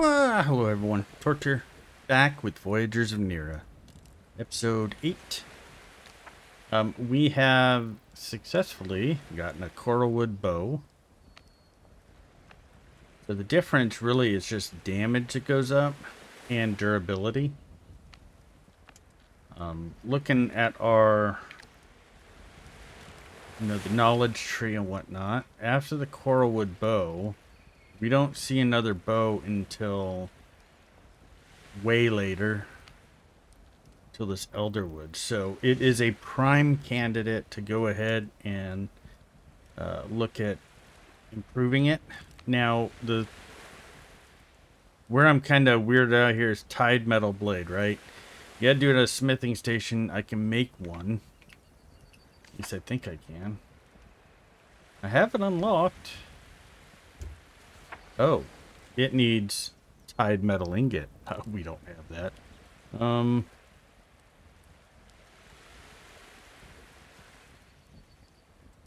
Hello everyone, Torture back with Voyagers of Nera, episode 8. We have successfully gotten a coralwood bow. So the difference really is just damage that goes up and durability. Looking at our, the knowledge tree and whatnot, after the coralwood bow, we don't see another bow until way later, till this elderwood. So it is a prime candidate to go ahead and look at improving it. Now, where I'm kind of weirded out here is tied metal blade, right? You gotta do it at a smithing station. I can make one. At least I think I can. I have it unlocked. Oh, it needs tied metal ingot. Oh, we don't have that.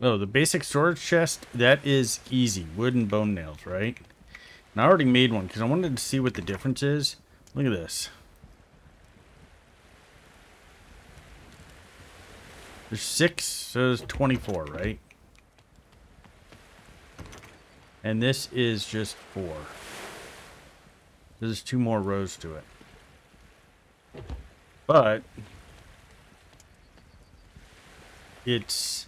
Oh, the basic storage chest, that is easy. Wood and bone nails, right? And I already made one because I wanted to see what the difference is. Look at this. There's 6, so there's 24, right? And this is just 4. There's 2 more rows to it. But it's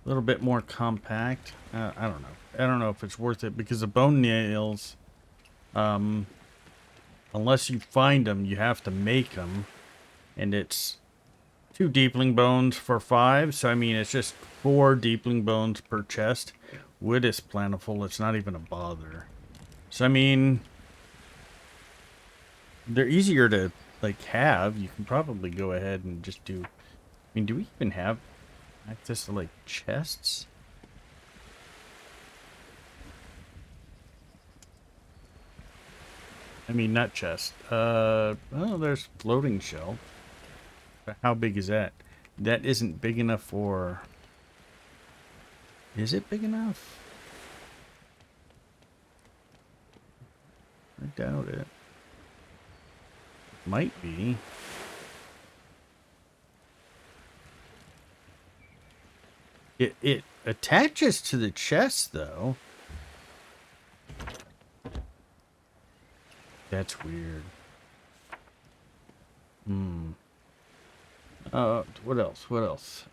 a little bit more compact. I don't know. I don't know if it's worth it because the bone nails, unless you find them, you have to make them. And it's 2 deepling bones for 5. So, I mean, it's just 4 deepling bones per chest. Wood is plentiful. It's not even a bother. So, I mean, they're easier to, like, have. You can probably go ahead and just do... I mean, do we even have access to, like, chests? I mean, not chest. Oh, there's floating shelf. How big is that? That isn't big enough for... Is it big enough? I doubt it. Might be. It attaches to the chest, though. That's weird. What else? What else?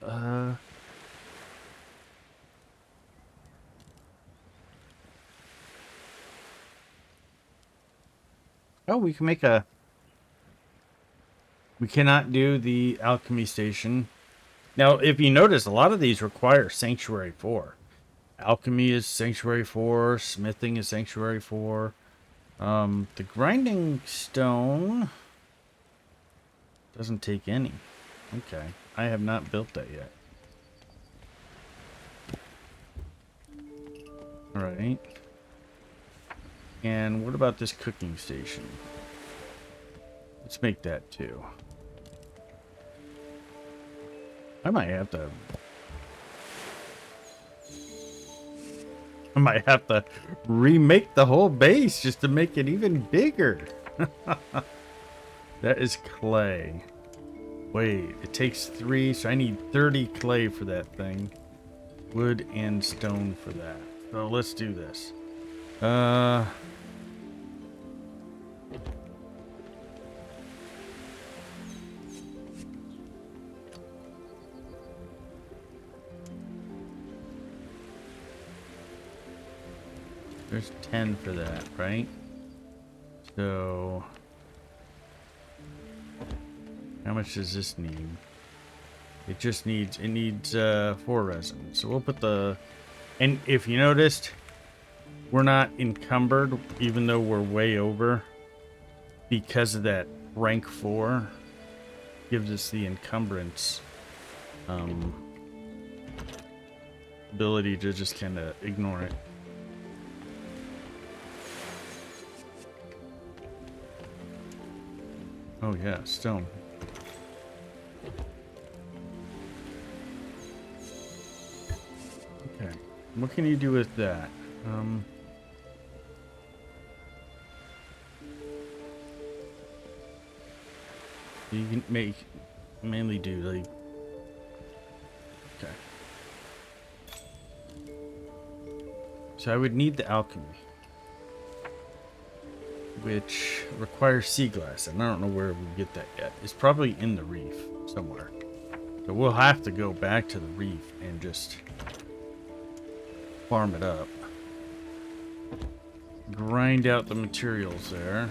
Oh, we can make a... We cannot do the alchemy station. Now, if you notice, a lot of these require Sanctuary 4. Alchemy is Sanctuary 4. Smithing is Sanctuary 4. The grinding stone doesn't take any. Okay. I have not built that yet. Alright. And what about this cooking station? Let's make that too. I might have to remake the whole base just to make it even bigger. That is clay. Wait, it takes 3, so I need 30 clay for that thing. Wood and stone for that. So let's do this. There's 10 for that, right? So how much does this need? It just needs 4 resin. So we'll put the... And if you noticed, we're not encumbered, even though we're way over, because of that rank 4. Gives us the encumbrance ability to just kind of ignore it. Oh yeah, stone. Okay, what can you do with that? You can mainly do like... Okay. So I would need the alchemy, which requires sea glass, and I don't know where we get that yet. It's probably in the reef somewhere. So we'll have to go back to the reef and just farm it up. Grind out the materials there.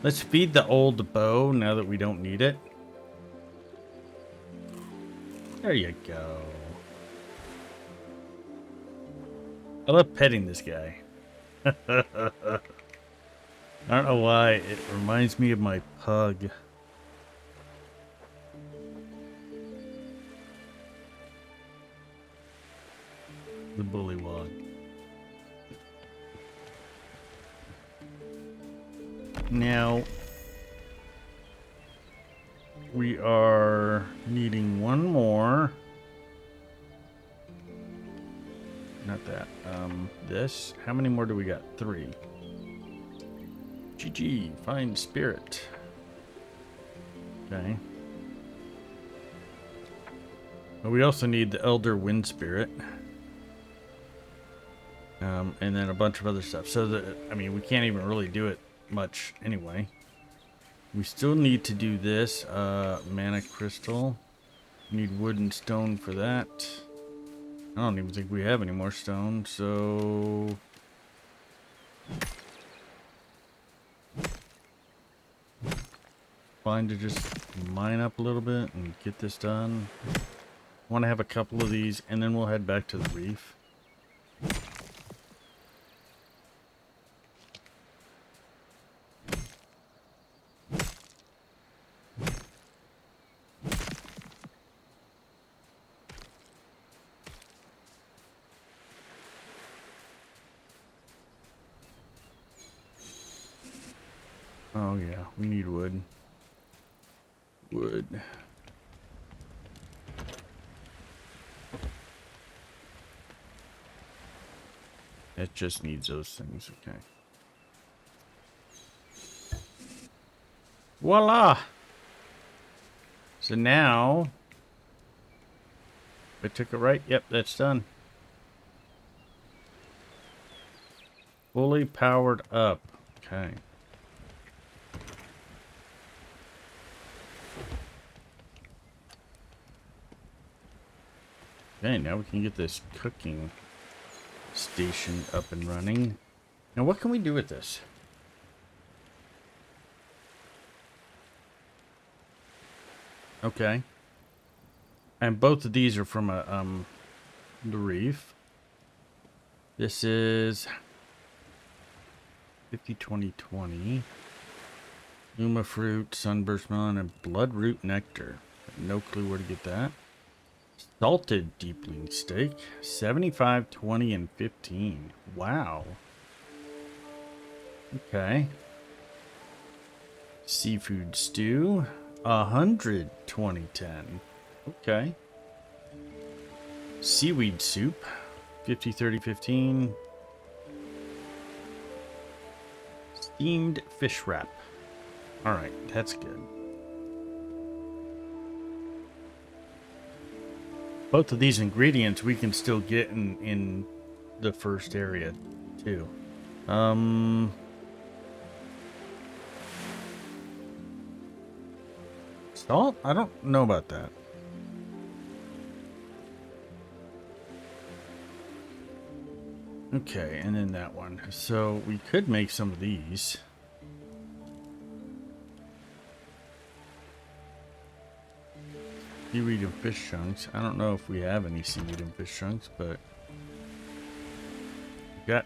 Let's feed the old bow now that we don't need it. There you go. I love petting this guy. I don't know why. It reminds me of my pug. The bullywog. Now, we are needing one more. Not that. This. How many more do we got? 3. GG. Find spirit. Okay. But we also need the Elder Wind Spirit. And then a bunch of other stuff. So that, I mean, we can't even really do it much anyway. We still need to do this. Mana crystal. We need wood and stone for that. I don't even think we have any more stone, so... Fine to just mine up a little bit and get this done. I want to have a couple of these, and then we'll head back to the reef. Oh yeah, we need wood. Wood. It just needs those things, okay. Voila! So now, if I took it right, yep, that's done. Fully powered up, okay. Okay, now we can get this cooking station up and running. Now, what can we do with this? Okay. And both of these are from the reef. This is 50-20-20. Uma fruit, sunburst melon, and bloodroot nectar. No clue where to get that. Salted deepling steak, 75, 20, and 15. Wow. Okay. Seafood stew, 100, 20, 10. Okay. Seaweed soup, 50, 30, 15. Steamed fish wrap. Alright, that's good. Both of these ingredients we can still get in the first area, too. Salt? I don't know about that. Okay, and then that one. So we could make some of these. Seaweed and fish chunks. I don't know if we have any seaweed and fish chunks, but we got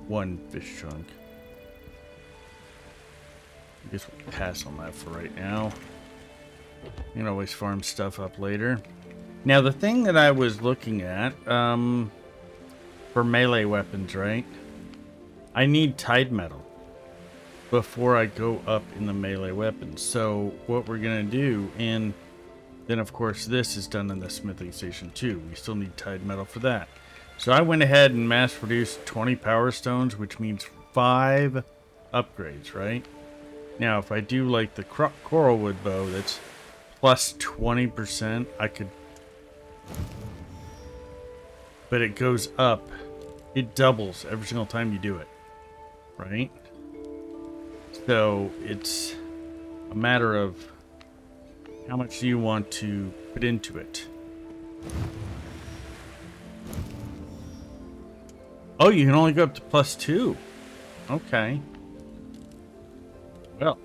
one fish chunk. I guess we'll pass on that for right now. You can always farm stuff up later. Now, the thing that I was looking at, for melee weapons, right? I need tide metal before I go up in the melee weapons. So what we're gonna do, and then of course this is done in the smithing station too. We still need tide metal for that. So I went ahead and mass produced 20 power stones, which means 5 upgrades, right? Now, if I do like the coralwood bow, that's plus 20%. I could, but it goes up. It doubles every single time you do it, right? So it's a matter of how much do you want to put into it. Oh, you can only go up to plus 2. Okay. Well.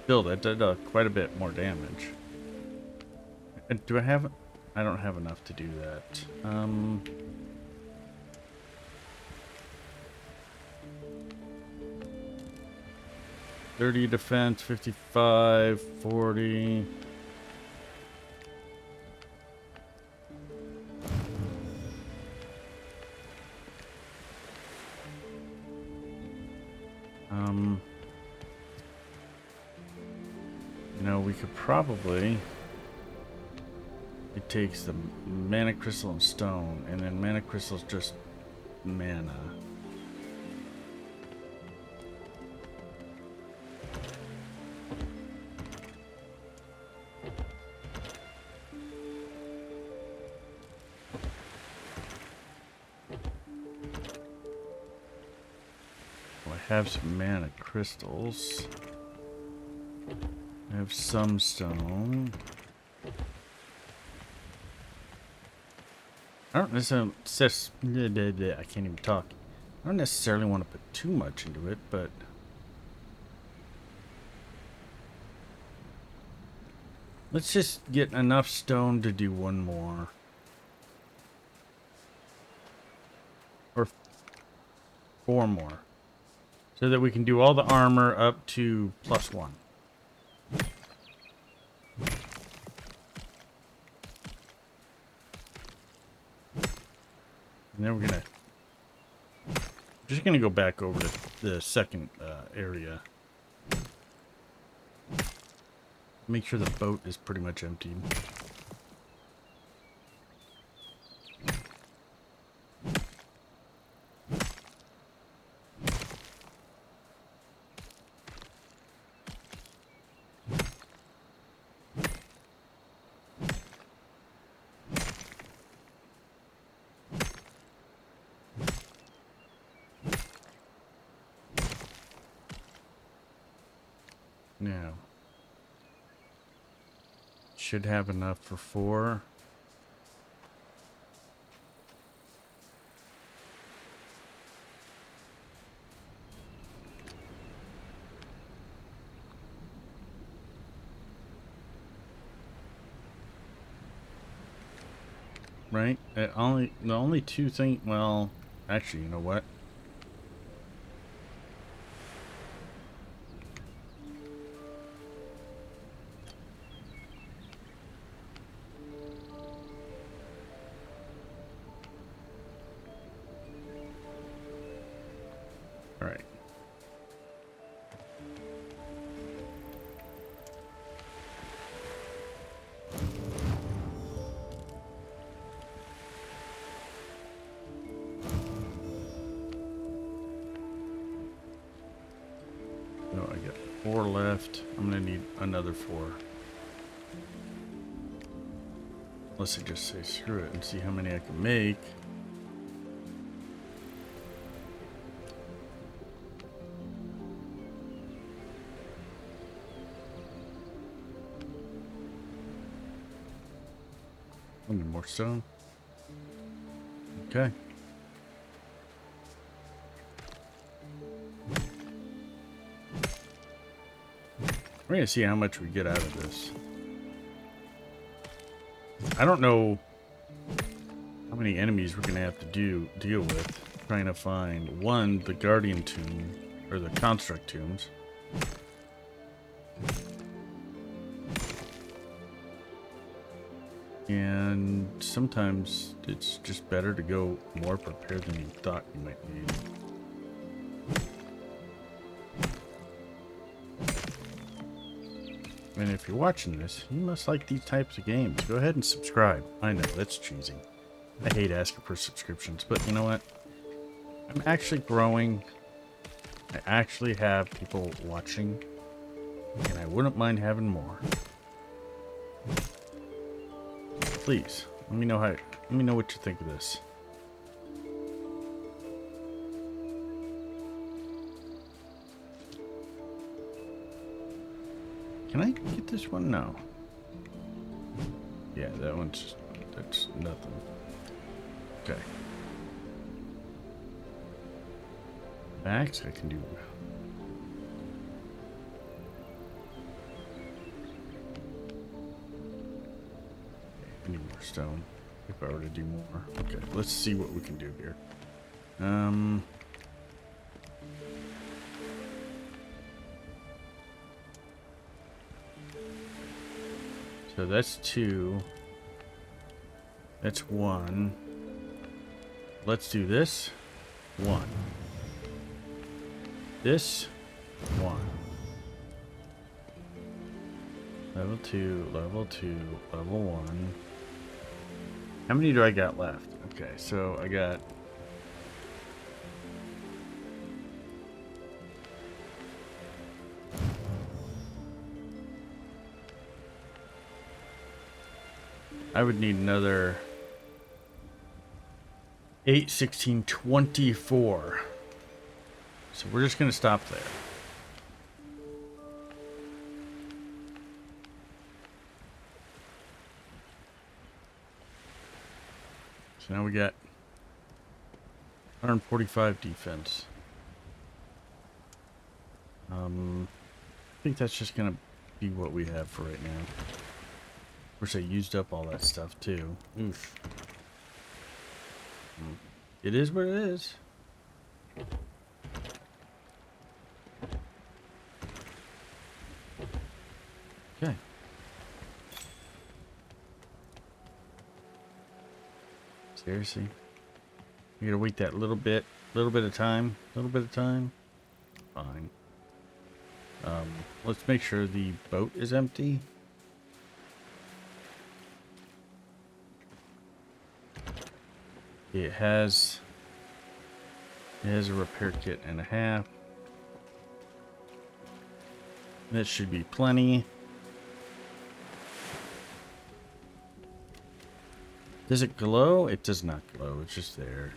Still, that did quite a bit more damage. Do I have... I don't have enough to do that. 30 defense, 55, 40... You know, we could probably... It takes the mana crystal and stone, and then mana crystal is just mana. Well, I have some mana crystals. I have some stone. I don't necessarily... I can't even talk. I don't necessarily want to put too much into it, but... Let's just get enough stone to do one more. Or 4 more. So that we can do all the armor up to +1. And then we're just gonna go back over to the second area. Make sure the boat is pretty much emptied. Now, should have enough for 4. Right? The only 2 things, well, actually, you know what? Alright. No, I got 4 left. I'm gonna need another 4. Unless I just say screw it and see how many I can make. I need more stone. Okay. We're gonna see how much we get out of this. I don't know how many enemies we're gonna have to deal with trying to find the guardian tomb or the construct tombs. And sometimes it's just better to go more prepared than you thought you might need. And if you're watching this, you must like these types of games. Go ahead and subscribe. I know, that's cheesy. I hate asking for subscriptions, but you know what? I'm actually growing. I actually have people watching, and I wouldn't mind having more. Please, let me know what you think of this. Can I get this one? No. Yeah, that's nothing. Okay. Max, I can do. I need more stone. If I were to do more. Okay, let's see what we can do here. So that's 2. That's 1. Let's do this. 1. This. 1. Level 2, level 2, level 1. How many do I got left? Okay, so I got... I would need another 8, 16, 24. So we're just going to stop there. So now we got 145 defense. I think that's just going to be what we have for right now. Of course, I used up all that stuff too. Oof. It is what it is. Okay. Seriously? You gotta wait that little bit of time. Fine. Let's make sure the boat is empty. It has a repair kit and a half. That should be plenty. Does it glow? It does not glow. It's just there.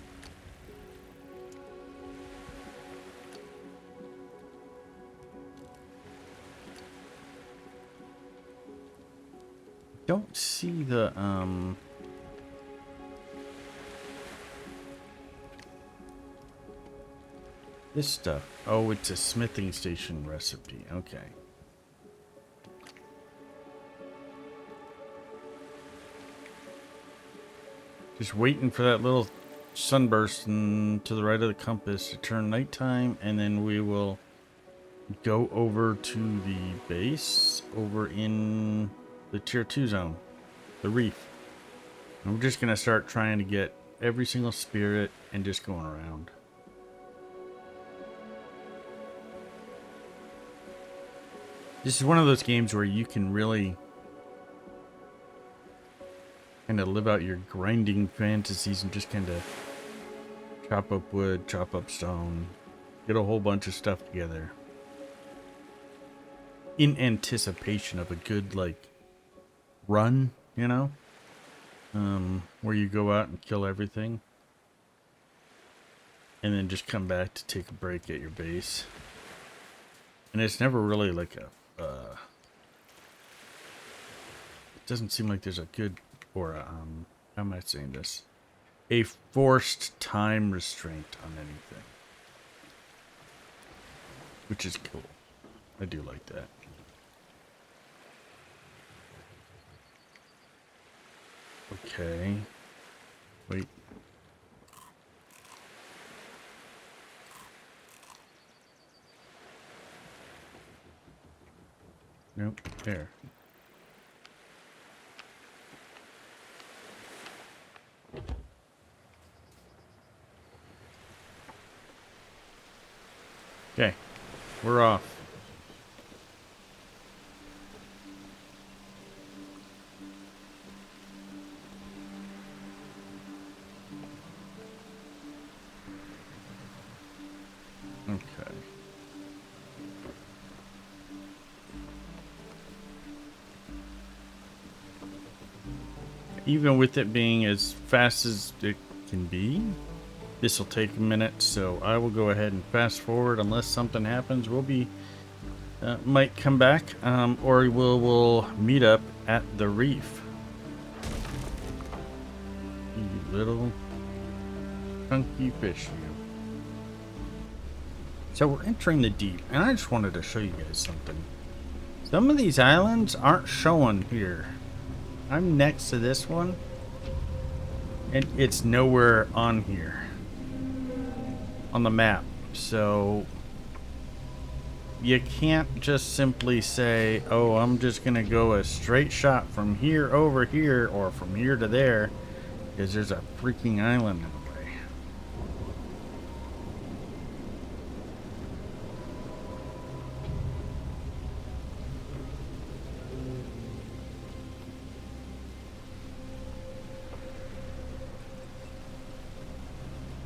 Don't see the this stuff. Oh, it's a smithing station recipe. Okay. Just waiting for that little sunburst to the right of the compass to turn nighttime, and then we will go over to the base over in the tier 2 zone, the reef. And we're just going to start trying to get every single spirit and just going around. This is one of those games where you can really kind of live out your grinding fantasies and just kind of chop up wood, chop up stone, get a whole bunch of stuff together in anticipation of a good, like, run, you know, where you go out and kill everything and then just come back to take a break at your base. And it's never really like a it doesn't seem like there's a good, or how am I saying this, a forced time restraint on anything, which is cool. I do like that. Okay. Wait. Nope. There. Okay. We're off. even with it being as fast as it can be, this will take a minute, so I will go ahead and fast forward. Unless something happens, we'll be might come back, or we'll meet up at the reef. You little chunky fish, you. So we're entering the deep, and I just wanted to show you guys something. Some of these islands aren't showing here. I'm next to this one, and it's nowhere on here on the map. So you can't just simply say, oh, I'm just gonna go a straight shot from here over here or from here to there, because there's a freaking island in the way.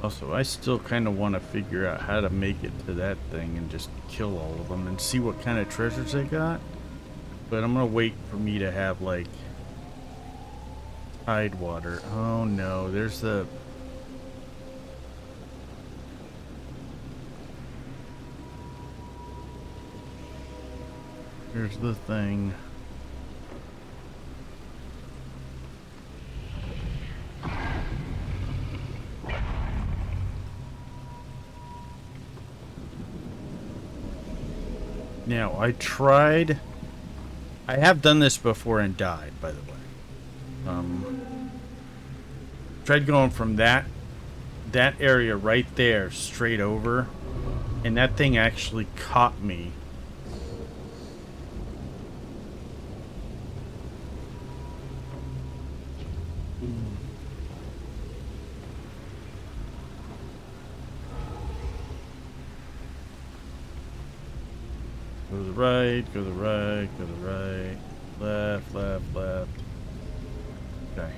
Also, I still kind of want to figure out how to make it to that thing and just kill all of them and see what kind of treasures they got. But I'm going to wait for me to have, like, tide water. Oh, no. There's the... Here's the thing. Now, I have done this before and died, by the way. Tried going from that area right there straight over, and that thing actually caught me. Go to the right, go to the right, go to the right, left, left, left. Okay.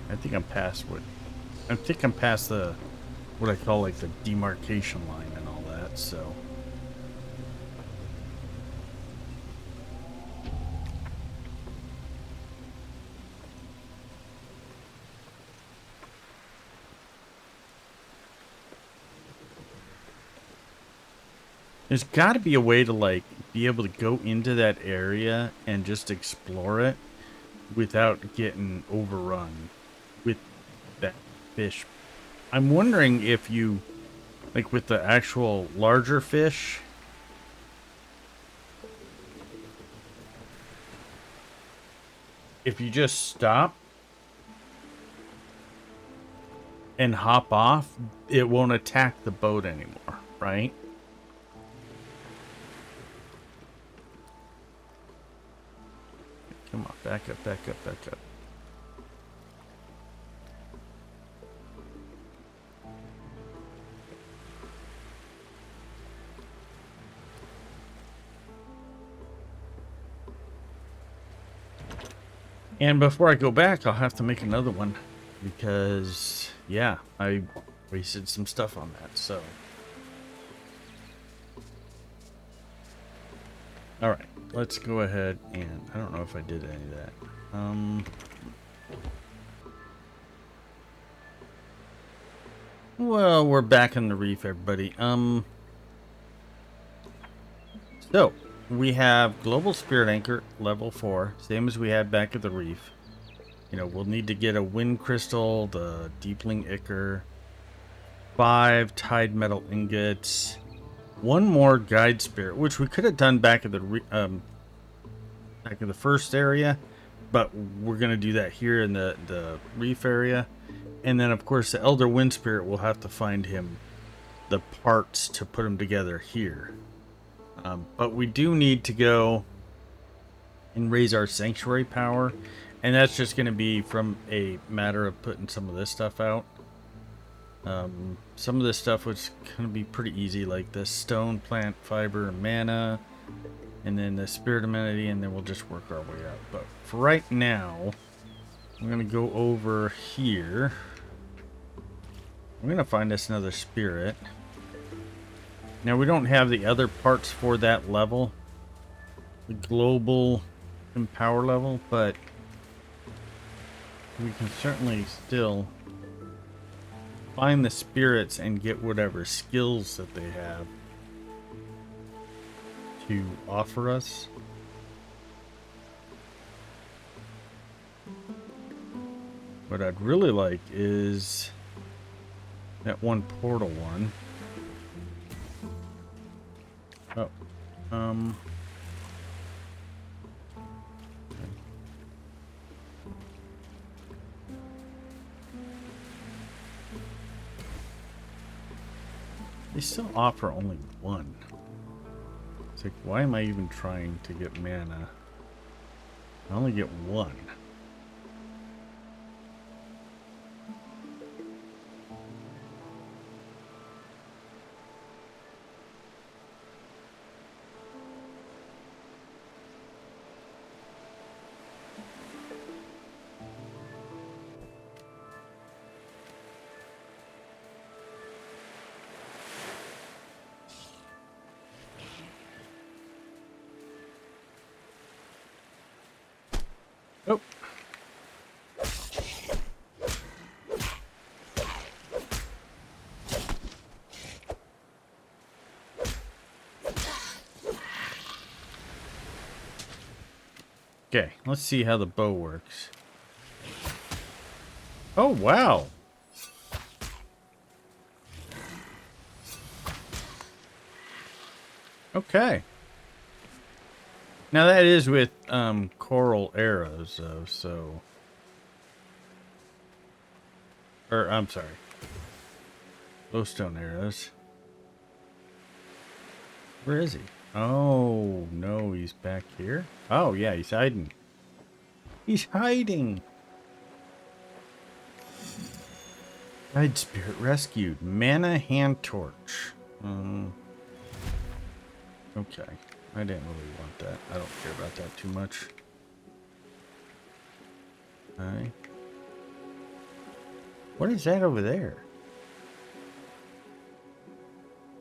I think I'm past the what I call like the demarcation line and all that, so. There's got to be a way to, like, be able to go into that area and just explore it without getting overrun with that fish. I'm wondering if you, like, with the actual larger fish, if you just stop and hop off, it won't attack the boat anymore, right? Come on, back up, back up, back up. And before I go back, I'll have to make another one because, yeah, I wasted some stuff on that, so. All right. Let's go ahead and I don't know if I did any of that. Well, we're back on the reef, everybody. So we have global spirit anchor level 4, same as we had back at the reef. You know, we'll need to get a wind crystal, the deepling ichor, 5 tide metal ingots. One more guide spirit, which we could have done back at the first area, but we're gonna do that here in the reef area. And then of course the elder wind spirit, will have to find him the parts to put them together here. But we do need to go and raise our sanctuary power, and that's just going to be from a matter of putting some of this stuff out. Some of this stuff was going to be pretty easy, like the stone, plant, fiber, mana, and then the spirit amenity, and then we'll just work our way out. But for right now, I'm going to go over here I'm gonna find us another spirit. Now we don't have the other parts for that level, the global and power level, but we can certainly still find the spirits and get whatever skills that they have to offer us. What I'd really like is that one portal one. Oh, they still offer only one. It's like, why am I even trying to get mana? I only get one. Oh. Okay, let's see how the bow works. Oh, wow. Okay. Now that is with coral arrows though, so I'm sorry. Glowstone arrows. Where is he? Oh, no, he's back here. Oh, yeah, he's hiding. He's hiding. Guide spirit rescued. Mana hand torch. Okay. I didn't really want that. I don't care about that too much. Okay. What is that over there?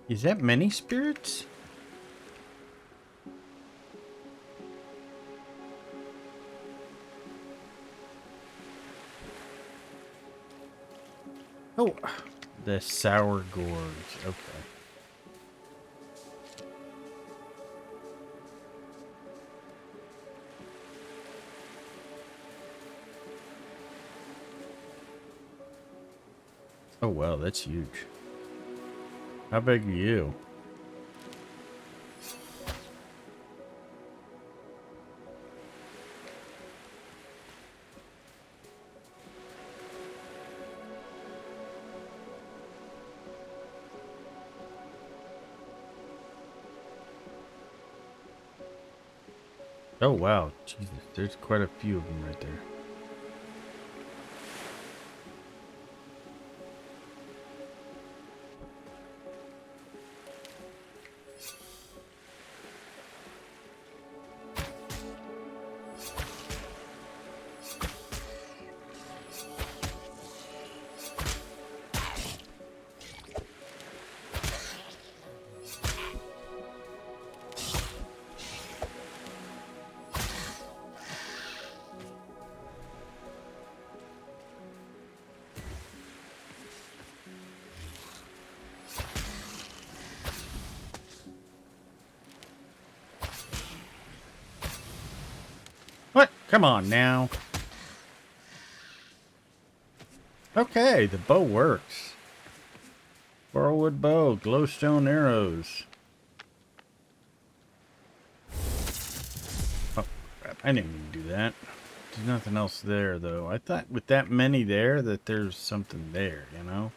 Is that many spirits? Oh, the sour gourds. Okay. Oh, wow, that's huge. How big are you? Oh, wow. Jesus, there's quite a few of them right there. What? Come on now. Okay, the bow works. Borrowwood bow, glowstone arrows. Oh, crap. I didn't even do that. There's nothing else there, though. I thought with that many there that there's something there, you know?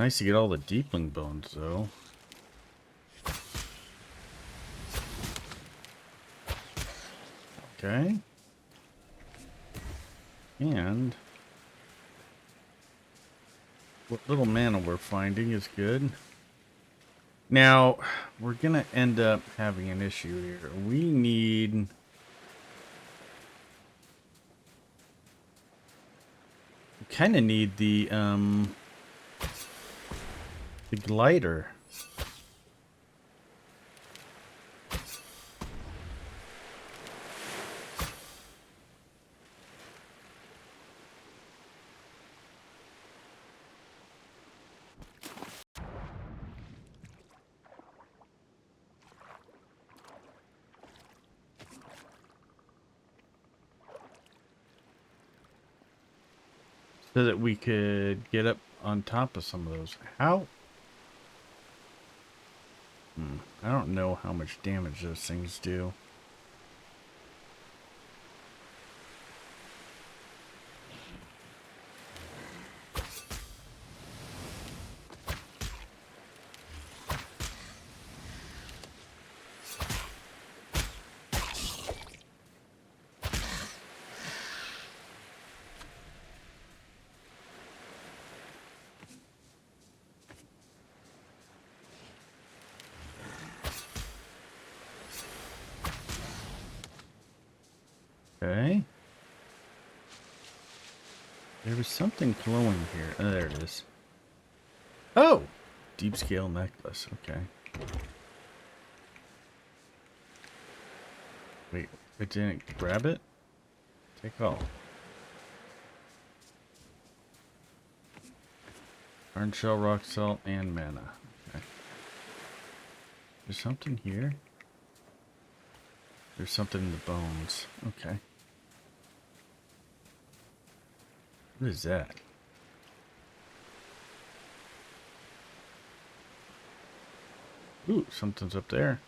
Nice to get all the deepling bones, though. Okay. And what little mana we're finding is good. Now, we're going to end up having an issue here. We need... We kind of need the glider. So that we could get up on top of some of those. How? I don't know how much damage those things do. Okay. There was something glowing here. Oh, there it is. Oh! Deep scale necklace. Okay. Wait, it didn't grab it? Take all. Iron shell, rock salt, and mana. Okay. There's something here. There's something in the bones. Okay. What is that? Ooh, something's up there.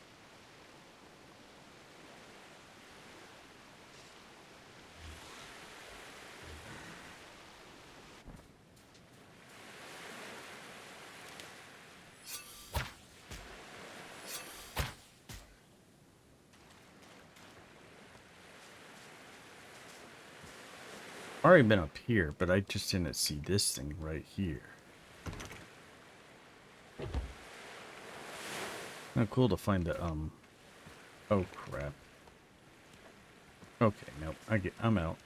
Already been up here, but I just didn't see this thing right here. Oh, cool to find the oh crap. Okay, nope. I'm out.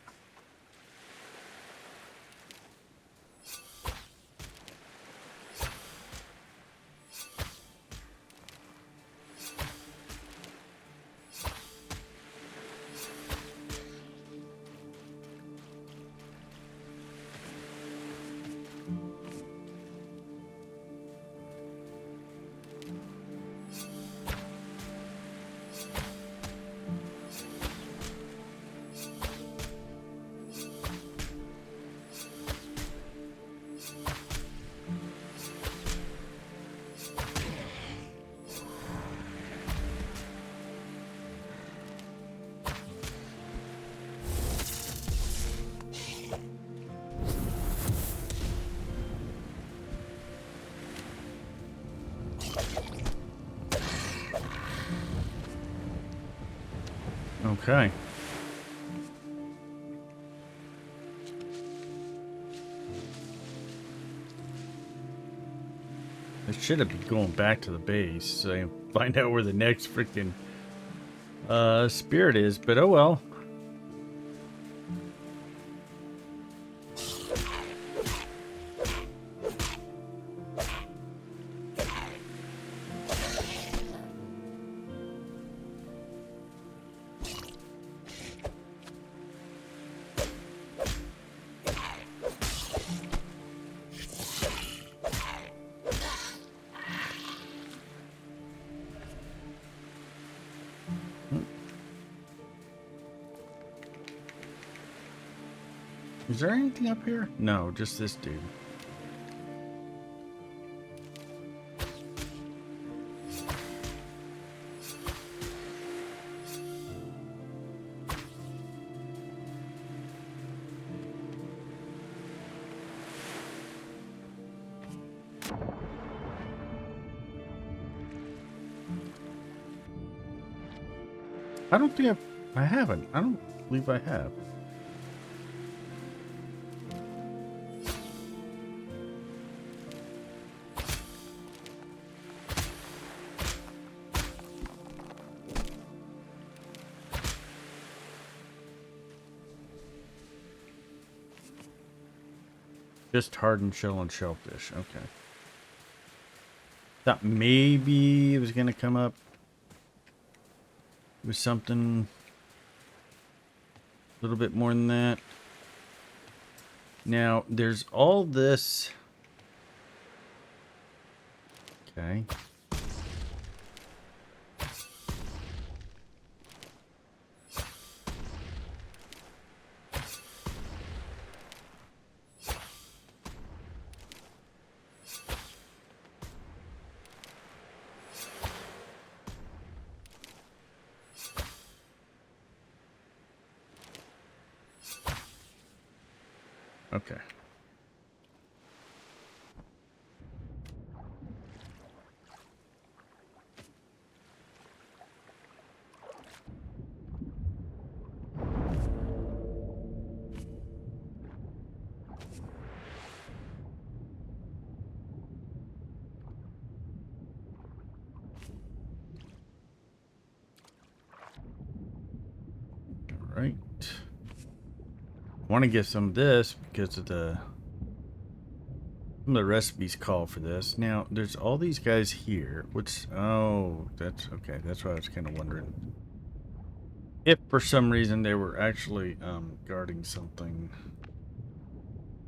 Okay. I should have been going back to the base so I can find out where the next freaking spirit is, but oh well. Is there anything up here? No, just this dude. I don't think I haven't. I don't believe I have. Just hardened shell and shellfish. Okay. Thought maybe it was gonna come up with something a little bit more than that. Now, there's all this. Okay. Okay. All right. I want to get some of this because of some of the recipes call for this. Now, there's all these guys here. Oh, that's okay. That's what I was kind of wondering. If for some reason they were actually guarding something.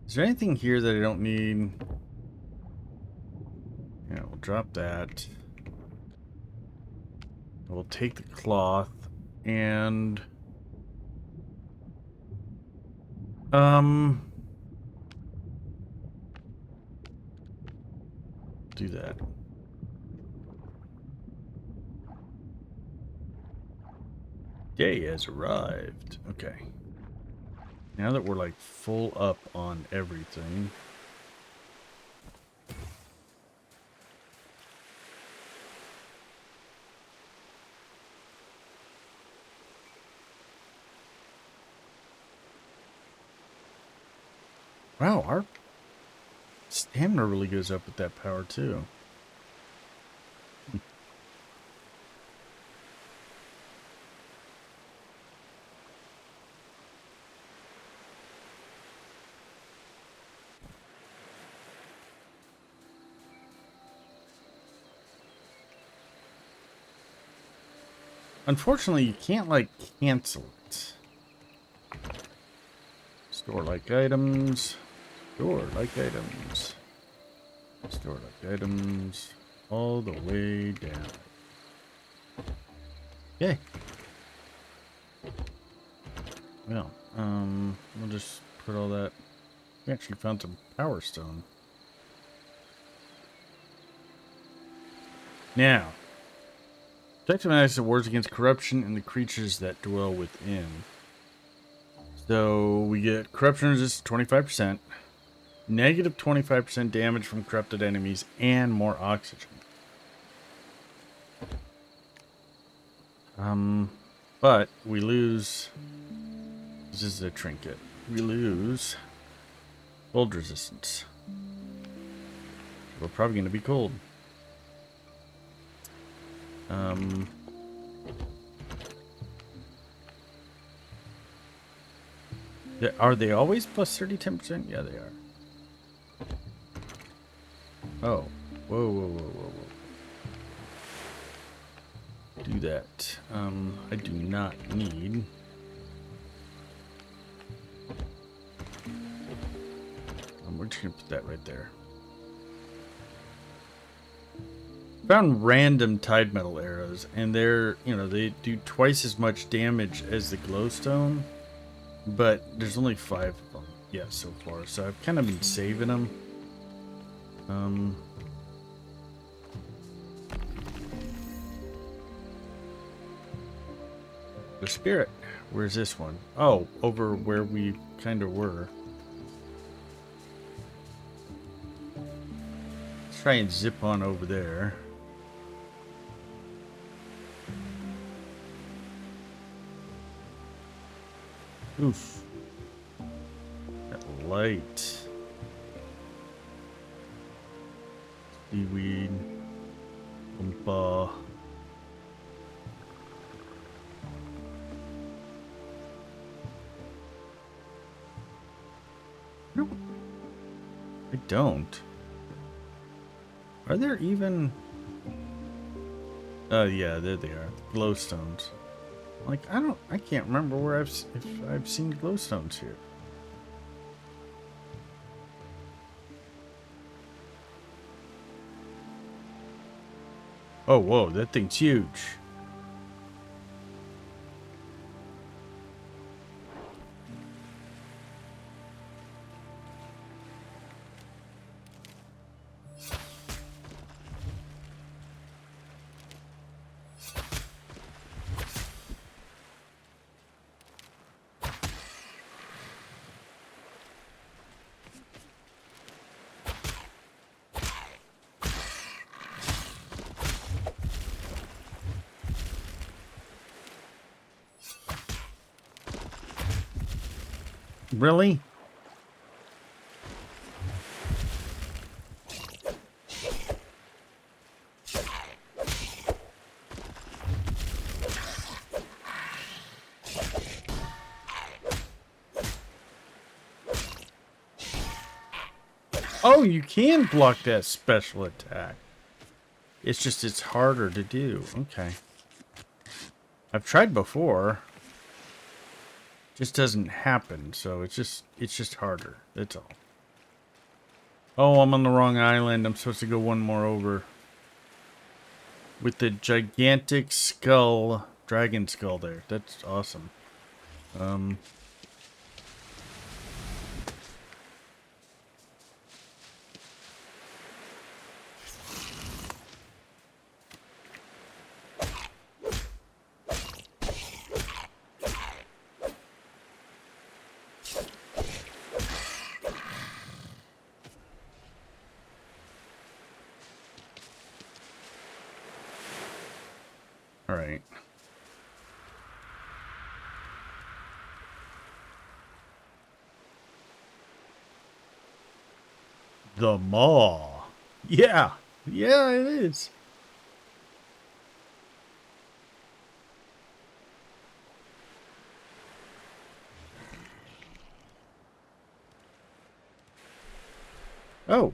Is there anything here that I don't need? Yeah, we'll drop that. We'll take the cloth and do that. Day has arrived. Okay. Now that we're like full up on everything. Wow, our stamina really goes up with that power too. Unfortunately, you can't like cancel it. Store like items. Store like items. Store like items. All the way down. Okay. Well, we'll just put all that. We actually found some power stone. Now, protective magic wars against corruption and the creatures that dwell within. So we get corruption resist 25%, negative 25% damage from corrupted enemies, and more oxygen. But we lose. This is a trinket. We lose cold resistance. We're probably going to be cold. Are they always plus 30, 10%? Yeah, they are. Oh. Whoa, whoa, whoa, whoa, whoa. Do that. I do not need. We're just going to put that right there. Found random tide metal arrows, and they're, they do twice as much damage as the glowstone, but there's only 5 of them, yeah, so far. So I've kind of been saving them. The spirit. Where's this one? Oh, over where we kind of were. Let's try and zip on over there. Oof. That light. Seaweed. Oompa. No, I don't. Are there even... Oh yeah, there they are. Glowstones. Like, I can't remember where if I've seen glowstones here. Oh, whoa, that thing's huge. Really? Oh, you can block that special attack. It's just it's harder to do. Okay. I've tried before. Just doesn't happen, so it's just harder. That's all. Oh, I'm on the wrong island. I'm supposed to go one more over. With the gigantic skull, dragon skull there. That's awesome. All right. The maw. Yeah. Yeah, it is. Oh.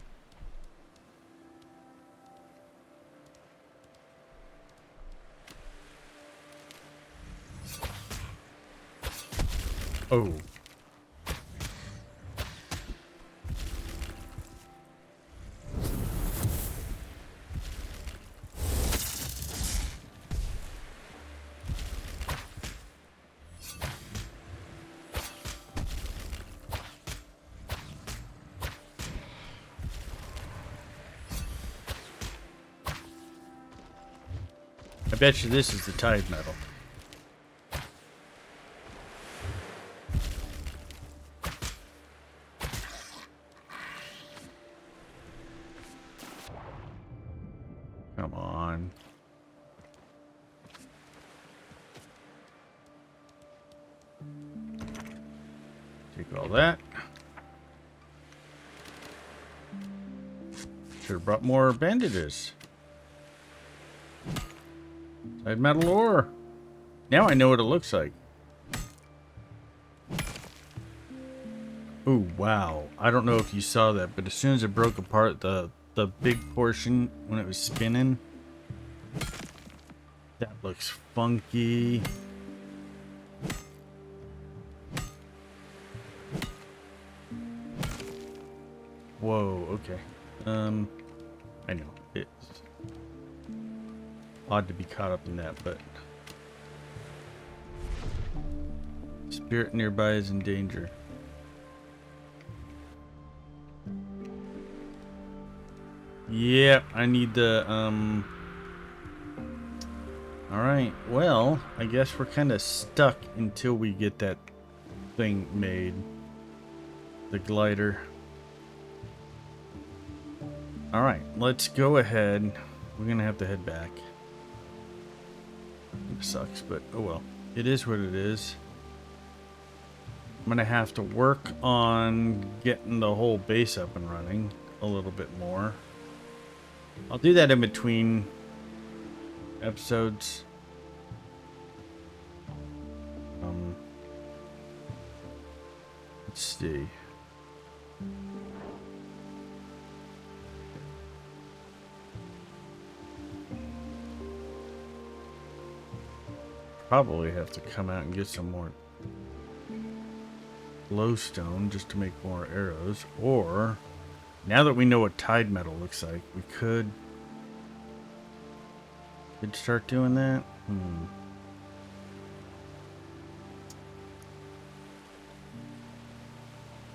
Oh. I bet you this is the tide metal. Come on. Take all that. Should have brought more bandages. Tide metal ore. Now I know what it looks like. Ooh, wow. I don't know if you saw that, but as soon as it broke apart, the big portion when it was spinning, that looks funky. Whoa, okay. I know it's odd to be caught up in that, but spirit nearby is in danger. Yeah, I need the Alright, well, I guess we're kind of stuck until we get that thing made. The glider. Alright, let's go ahead. We're gonna have to head back. It sucks, but oh well. It is what it is. I'm going to have to work on getting the whole base up and running a little bit more. I'll do that in between episodes. Let's see. Probably have to come out and get some more glowstone just to make more arrows. Or, now that we know what tide metal looks like, we could start doing that.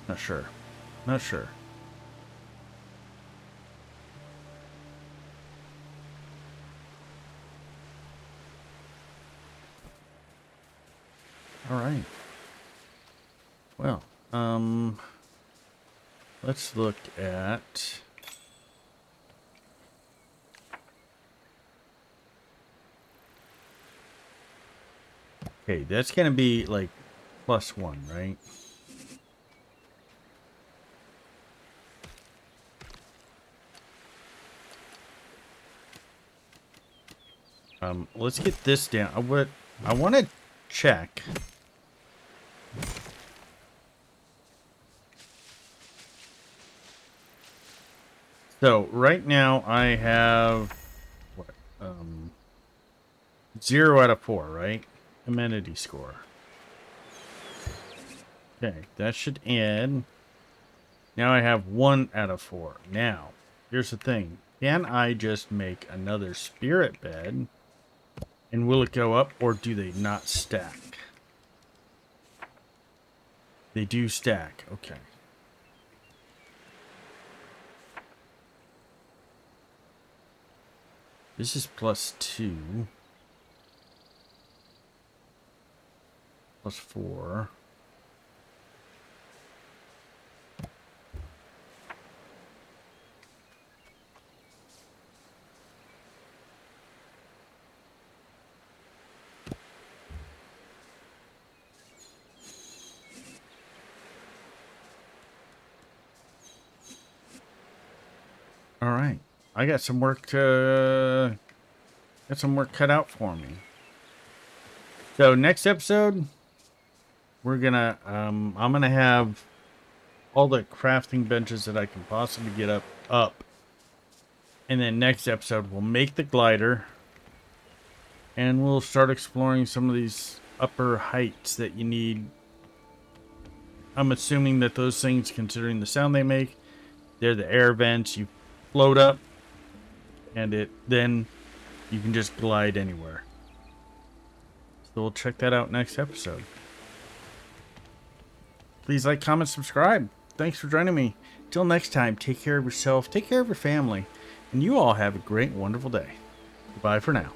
Not sure. Not sure. All right. Well, let's look at okay, that's gonna be like +1, right? Let's get this down. I want to check. So right now I have what? 0 out of 4, right? Amenity score. Okay, that should end. Now I have 1 out of 4. Now, here's the thing. Can I just make another spirit bed? And will it go up, or do they not stack? They do stack. Okay. This is +2. +4. All right. I got some work cut out for me. So next episode, we're gonna I'm gonna have all the crafting benches that I can possibly get up. And then next episode we'll make the glider. And we'll start exploring some of these upper heights that you need. I'm assuming that those things, considering the sound they make, they're the air vents. You float up and then you can just glide anywhere. So we'll check that out next episode. Please like, comment, subscribe. Thanks for joining me. Till next time, take care of yourself, take care of your family, and you all have a great, wonderful day. Goodbye for now.